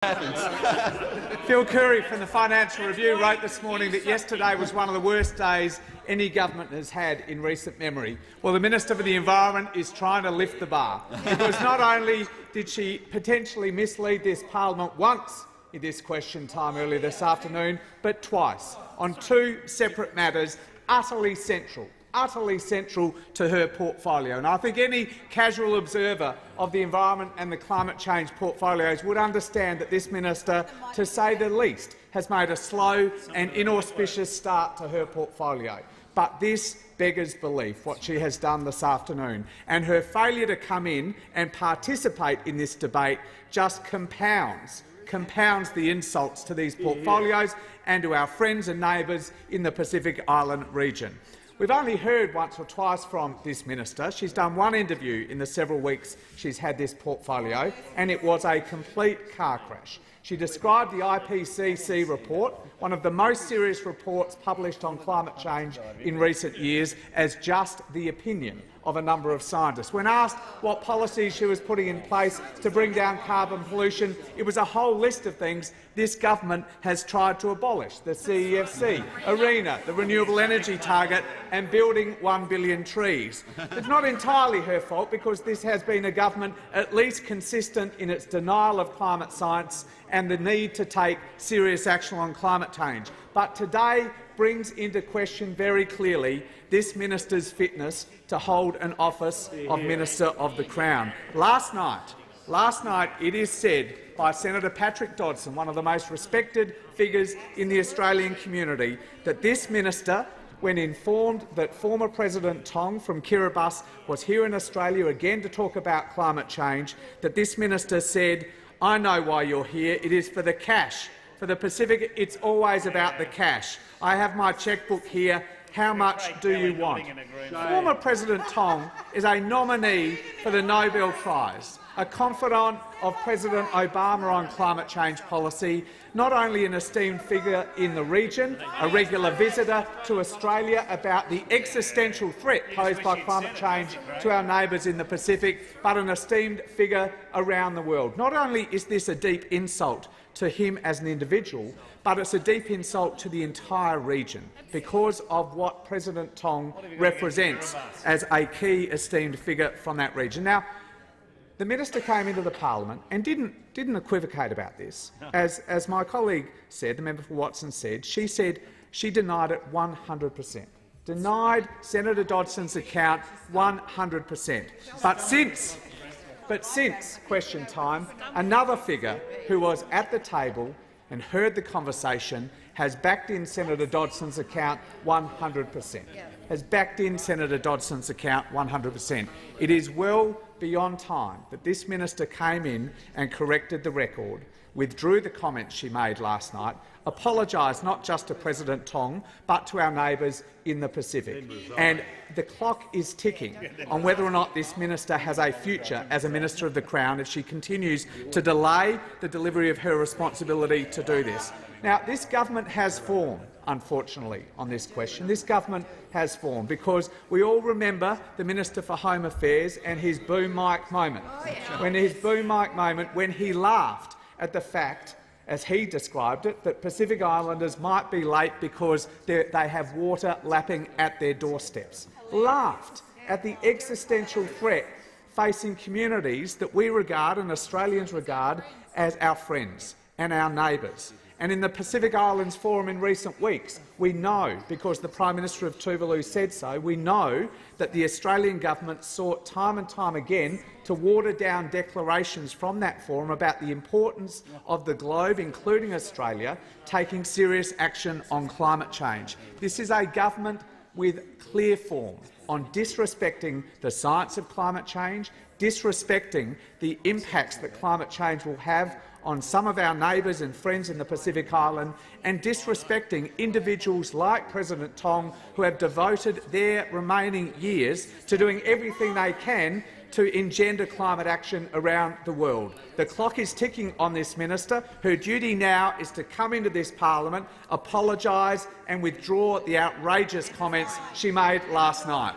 Phil Curry from the Financial Review wrote this morning that yesterday was one of the worst days any government has had in recent memory. Well, the Minister for the Environment is trying to lift the bar, because not only did she potentially mislead this parliament once in this question time earlier this afternoon, but twice on two separate matters utterly central to her portfolio. And I think any casual observer of the environment and the climate change portfolios would understand that this minister, to say the least, has made a slow and inauspicious start to her portfolio. But this beggars belief, what she has done this afternoon, and her failure to come in and participate in this debate just compounds the insults to these portfolios and to our friends and neighbours in the Pacific Island region. We've only heard once or twice from this minister. She's done one interview in the several weeks she's had this portfolio, and it was a complete car crash. She described the IPCC report, one of the most serious reports published on climate change in recent years, as just the opinion of a number of scientists. When asked what policies she was putting in place to bring down carbon pollution, it was a whole list of things this government has tried to abolish: the CEFC, ARENA, the renewable energy target and building 1 billion trees. It's not entirely her fault, because this has been a government at least consistent in its denial of climate science and the need to take serious action on climate change. But today brings into question very clearly this minister's fitness to hold an office of Minister of the Crown. Last night, it is said by Senator Patrick Dodson, one of the most respected figures in the Australian community, that this minister, when informed that former President Tong from Kiribati was here in Australia again to talk about climate change, that this minister said, "I know why you're here. It is for the cash. For the Pacific, it's always about the cash. I have my chequebook here. How much do you want?" Former President Tong is a nominee for the Nobel Prize, a confidant of President Obama on climate change policy, not only an esteemed figure in the region, a regular visitor to Australia about the existential threat posed by climate change to our neighbours in the Pacific, but an esteemed figure around the world. Not only is this a deep insult to him as an individual, but it's a deep insult to the entire region because of what President Tong represents as a key esteemed figure from that region. Now, the minister came into the parliament and didn't equivocate about this. As my colleague said, the member for Watson said, she denied it 100%. Denied Senator Dodson's account 100%. But since question time, another figure who was at the table and heard the conversation has backed in Senator Dodson's account 100%. Has backed in Senator Dodson's account 100%. It is well beyond time that this minister came in and corrected the record, withdrew the comments she made last night, apologised not just to President Tong but to our neighbours in the Pacific. And the clock is ticking on whether or not this minister has a future as a Minister of the Crown if she continues to delay the delivery of her responsibility to do this. Now, this government has formed, unfortunately, on this question. This government has formed because we all remember the Minister for Home Affairs and his boom mic moment. When he laughed at the fact, as he described it, that Pacific Islanders might be late because they have water lapping at their doorsteps. Laughed at the existential threat facing communities that we regard and Australians regard as our friends and our neighbours. And in the Pacific Islands Forum in recent weeks, we know, because the Prime Minister of Tuvalu said so, we know that the Australian government sought time and time again to water down declarations from that forum about the importance of the globe, including Australia, taking serious action on climate change. This is a government with clear form on disrespecting the science of climate change, disrespecting the impacts that climate change will have on some of our neighbours and friends in the Pacific Island, and disrespecting individuals like President Tong, who have devoted their remaining years to doing everything they can to engender climate action around the world. The clock is ticking on this minister. Her duty now is to come into this parliament, apologise and withdraw the outrageous comments she made last night.